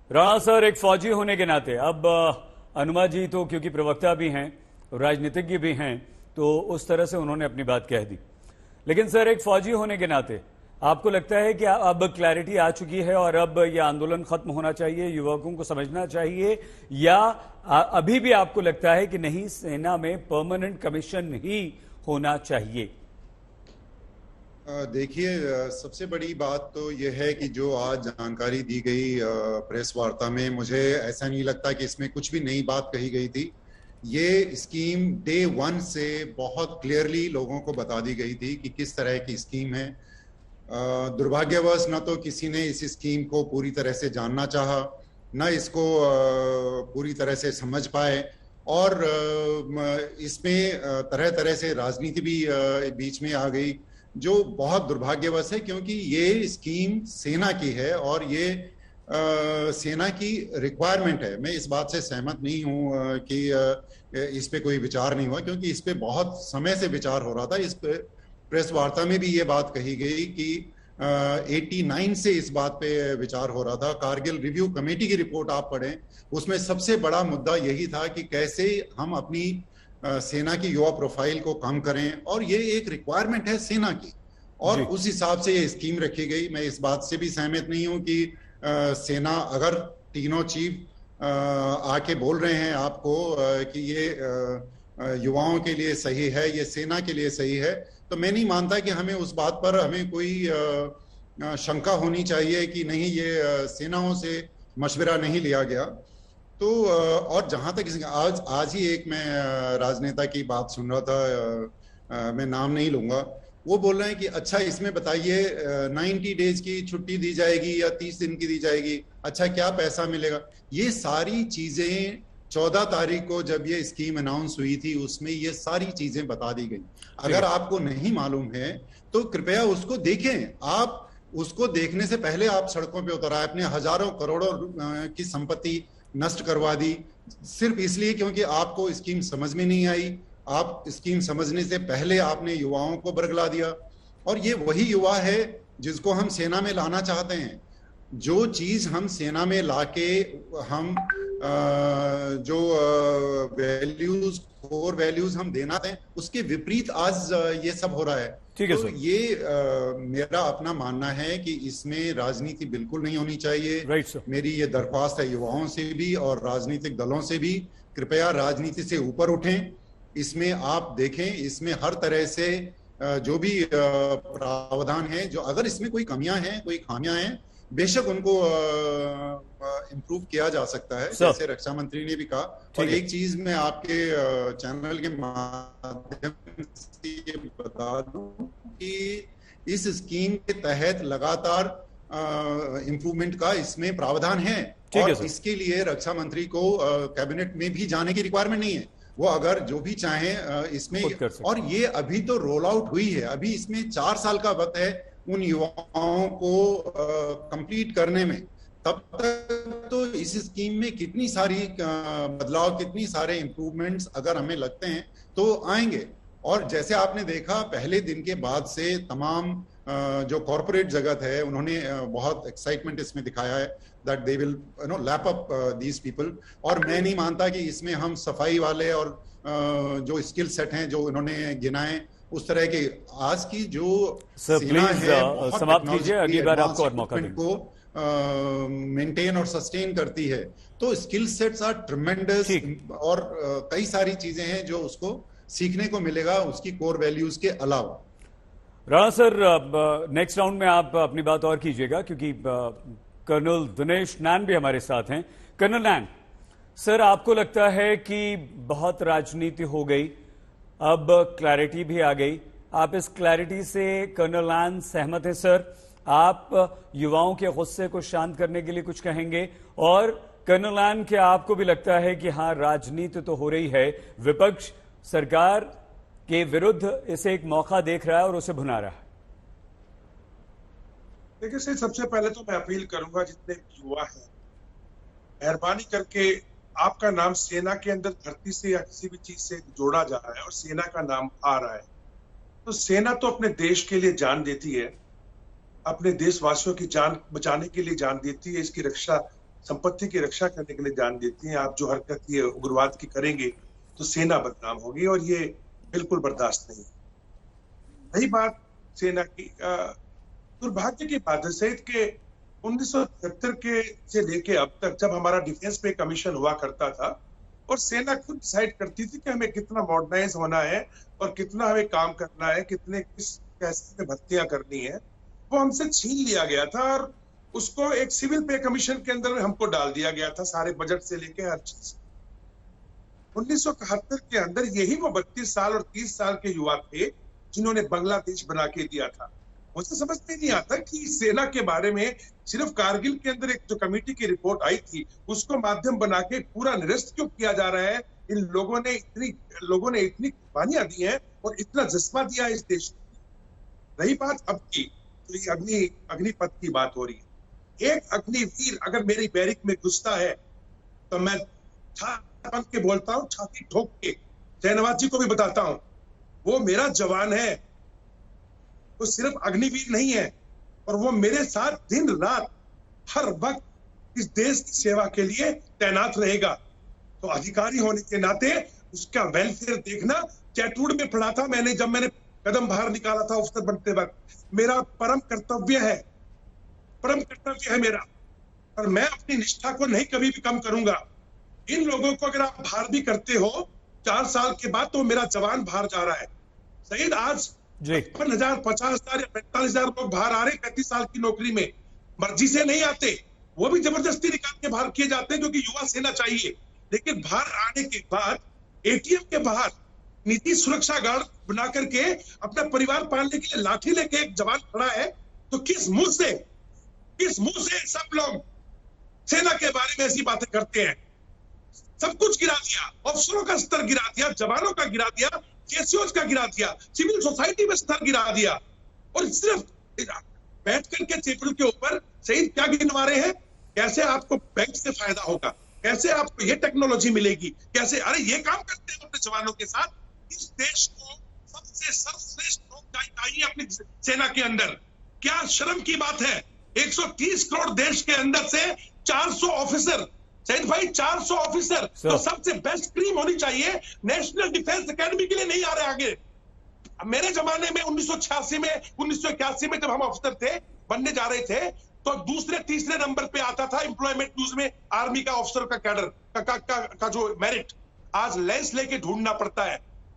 Rana sir, एक फौजी होने के नाते अब अनुमा जी तो क्योंकि प्रवक्ता भी हैं, राजनीतिज्ञ भी हैं, तो उस तरह से उन्होंने अपनी बात कह दी। लेकिन सर, एक फौजी होने के नाते आपको लगता है कि अब क्लैरिटी आ चुकी है और अब यह आंदोलन खत्म होना चाहिए, युवकों को समझना चाहिए, या अभी भी आपको लगता है कि नहीं, सेना में परमानेंट कमीशन ही होना चाहिए? देखिए, सबसे बड़ी बात तो यह है कि जो आज जानकारी दी गई प्रेस वार्ता में, मुझे ऐसा नहीं लगता कि इसमें कुछ भी नई बात कही गई थी। ये स्कीम डे वन से बहुत क्लियरली लोगों को बता दी गई थी कि किस तरह की स्कीम है। दुर्भाग्यवश न तो किसी ने इस स्कीम को पूरी तरह से जानना चाहा, न इसको पूरी तरह से समझ पाए, और इसमें तरह तरह से राजनीति भी बीच में आ गई, जो बहुत दुर्भाग्यवश है, क्योंकि ये स्कीम सेना की है और ये सेना की रिक्वायरमेंट है। मैं इस बात से सहमत नहीं हूं कि इस पे कोई विचार नहीं हुआ, क्योंकि इस पे बहुत समय से विचार हो रहा था। इस पे प्रेस वार्ता में भी ये बात कही गई कि 89 से इस बात पे विचार हो रहा था। कारगिल रिव्यू कमेटी की रिपोर्ट आप पढ़ें, उसमें सबसे बड़ा मुद्दा यही था कि कैसे हम अपनी सेना की युवा प्रोफाइल को कम करें, और ये एक रिक्वायरमेंट है सेना की, और उस हिसाब से ये स्कीम रखी गई। मैं इस बात से भी सहमत नहीं हूं कि सेना, अगर तीनों चीफ आके बोल रहे हैं आपको कि ये युवाओं के लिए सही है, ये सेना के लिए सही है, तो मैं नहीं मानता कि हमें उस बात पर हमें कोई शंका होनी चाहिए कि नहीं, ये सेनाओं से मशवरा नहीं लिया गया। तो और जहां तक आज ही एक मैं राजनेता की बात सुन रहा था, मैं नाम नहीं लूंगा, वो बोल रहे हैं कि अच्छा, इसमें बताइए 90 डेज की छुट्टी दी जाएगी या 30 दिन की दी जाएगी, अच्छा क्या पैसा मिलेगा? ये सारी चीजें 14 तारीख को जब ये स्कीम अनाउंस हुई थी, उसमें ये सारी चीजें बता दी गई। अगर आपको नहीं मालूम है तो कृपया उसको देखें। आप उसको देखने से पहले आप सड़कों पे उतर आए, अपने हजारों करोड़ों की संपत्ति नष्ट करवा दी, सिर्फ इसलिए क्योंकि आपको स्कीम समझ में नहीं आई। आप स्कीम समझने से पहले आपने युवाओं को बरगला दिया, और ये वही युवा है जिसको हम सेना में लाना चाहते हैं। जो चीज हम सेना में लाके हम जो वैल्यूज, कोर वैल्यूज हम देना चाहते हैं, उसके विपरीत आज ये सब हो रहा है। तो ये मेरा अपना मानना है कि इसमें राजनीति बिल्कुल नहीं होनी चाहिए। मेरी ये दरख्वास्त है युवाओं से भी और राजनीतिक दलों से भी, कृपया राजनीति से ऊपर उठें। इसमें आप देखें, इसमें हर तरह से जो भी प्रावधान है, जो अगर इसमें कोई कमियां हैं, कोई खामियां हैं, बेशक उनको इम्प्रूव किया जा सकता है, जैसे रक्षा मंत्री ने भी कहा। और एक चीज मैं आपके चैनल के माध्यम से ये बता दूं कि इस स्कीम के तहत लगातार इम्प्रूवमेंट का इसमें प्रावधान है, और इसके लिए रक्षा मंत्री को कैबिनेट में भी जाने की रिक्वायरमेंट नहीं है। वो अगर जो भी चाहे इसमें, और ये अभी तो रोल आउट हुई है, अभी इसमें 4 साल का वक्त है उन युवाओं को कंप्लीट करने में। तब तक तो इस स्कीम में कितनी सारी बदलाव, कितनी सारे इंप्रूवमेंट्स अगर हमें लगते हैं तो आएंगे। और जैसे आपने देखा, पहले दिन के बाद से तमाम जो कॉर्पोरेट जगत है, उन्होंने बहुत एक्साइटमेंट इसमें दिखाया है that they will lap up these people. और मैं नहीं मानता कि इसमें हम सफाई वाले और जो स्किल सेट हैं जो उन्होंने गिनाए, उस तरह के आज की जो सेना है, समाप्त कीजिए, अगली बार आपको और मौका देंगे, को मेंटेन और सस्टेन करती है। तो स्किल सेट्स आर ट्रेमेंडस, और कई सारी चीजें हैं जो उसको सीखने को मिलेगा उसकी कोर वैल्यूज के अलावा। राणा सर, नेक्स्ट राउंड में आप अपनी बात और कीजिएगा, क्योंकि कर्नल दिनेश नैन भी हमारे साथ हैं। कर्नल नैन सर, आपको लगता है कि बहुत राजनीति हो गई, अब क्लैरिटी भी आ गई, आप इस क्लैरिटी से कर्नल नैन सहमत हैं? सर, आप युवाओं के गुस्से को शांत करने के लिए कुछ कहेंगे? और कर्नल नैन, क्या आपको भी लगता है कि हाँ, राजनीति तो हो रही है, विपक्ष सरकार के विरुद्ध इसे एक मौका देख रहा है और उसे भुना रहा है? देखिए सर, सबसे पहले तो मैं अपील करूंगा, जितने युवा हैं, मेहरबानी करके आपका नाम सेना के अंदर भर्ती से या किसी भी चीज से जोड़ा जा रहा है और सेना का नाम आ रहा है, तो सेना तो अपने देश के लिए जान देती है, अपने देशवासियों की जान बचाने के लिए जान देती है, इसकी रक्षा संपत्ति की रक्षा करने के लिए जान देती हैं। आप जो हरकत ये उग्रवाद की करेंगे तो सेना बदनाम होगी और ये बिल्कुल बर्दाश्त नहीं। रही बात सेना की, दुर्भाग्य की बात है सहित के 1973 के से लेके अब तक जब हमारा डिफेंस पे कमीशन हुआ करता था और सेना खुद डिसाइड करती थी कि हमें कितना मॉडर्नाइज होना है और कितना हमें काम करना है, कितने किस कैसे भर्तियां करनी है, वो हमसे छीन लिया गया था और उसको एक सिविल पे कमीशन के अंदर हमको डाल दिया गया था, सारे बजट से लेके हर चीज। 1971 के अंदर यही वो 32 साल और 30 साल के युवा थे जिन्होंने बांग्लादेश बना के दिया था। मुझे समझ में नहीं आता कि सेना के बारे में सिर्फ कारगिल के अंदर एक जो कमेटी की रिपोर्ट आई थी उसको माध्यम बना के पूरा निरस्त क्यों किया जा रहा है। इन लोगों ने इतनी कुर्बानियां दी हैं और इतना जज्बा दिया इस देश को। रही बात अब की, तो ये अग्निपथ की बात हो रही है। एक अग्निवीर अगर मेरी बैरिक में घुसता है तो मैं बन के बोलता हूँ, छाती ठोक के शहनवाज जी को भी बताता हूँ, वो मेरा जवान है, वो सिर्फ अग्निवीर नहीं है और वो मेरे साथ दिन रात हर वक्त इस देश की सेवा के लिए तैनात रहेगा। तो अधिकारी होने के नाते उसका वेलफेयर देखना, चैटवुड में पढ़ा था मैंने जब मैंने कदम बाहर निकाला था अफसर बनते वक्त, मेरा परम कर्तव्य है मेरा, और मैं अपनी निष्ठा को नहीं कभी भी कम करूंगा। इन लोगों को अगर आप बाहर भी करते हो 4 साल के बाद तो मेरा जवान बाहर जा रहा है। सईद आज 50,000, 50,000 या 45,000 लोग बाहर आ रहे हैं 35 साल की नौकरी में, मर्जी से नहीं आते, वो भी जबरदस्ती निकाल के बाहर किए जाते हैं क्योंकि युवा सेना चाहिए। लेकिन बाहर आने के बाद एटीएम के बाहर नीति सुरक्षा गार्ड बना करके अपना परिवार पालने के लिए लाठी लेके एक जवान खड़ा है, तो किस मुंह से सब लोग सेना के बारे में ऐसी बातें करते हैं। सब कुछ गिरा दिया, अफसरों का स्तर गिरा दिया, जवानों का गिरा दिया, केसीओज का गिरा दिया, सिविल सोसाइटी में स्तर गिरा दिया और सिर्फ बैठ करके चेपल के ऊपर शहीद क्या गिनवा रहे हैं, कैसे आपको बैंक से फायदा होगा, कैसे आपको ये टेक्नोलॉजी मिलेगी, कैसे, अरे ये काम करते हैं अपने जवानों के साथ। इस देश को सबसे सर्वश्रेष्ठ लोग चाहिए अपनी सेना के अंदर। क्या शर्म की बात है, 130 करोड़ देश के अंदर से 400 ऑफिसर, सैयद भाई 400 ऑफिसर, तो सबसे बेस्ट क्रीम होनी चाहिए। नेशनल डिफेंस एकेडमी के लिए नहीं आ रहे आगे। मेरे जमाने में 1986 में 1981 में जब हम अफसर थे, बनने जा रहे थे, तो दूसरे तीसरे नंबर पे आता था एम्प्लॉयमेंट न्यूज में आर्मी का ऑफिसर का कैडर का जो मेरिट। आज लेंस लेके ढूंढना पड़ता है।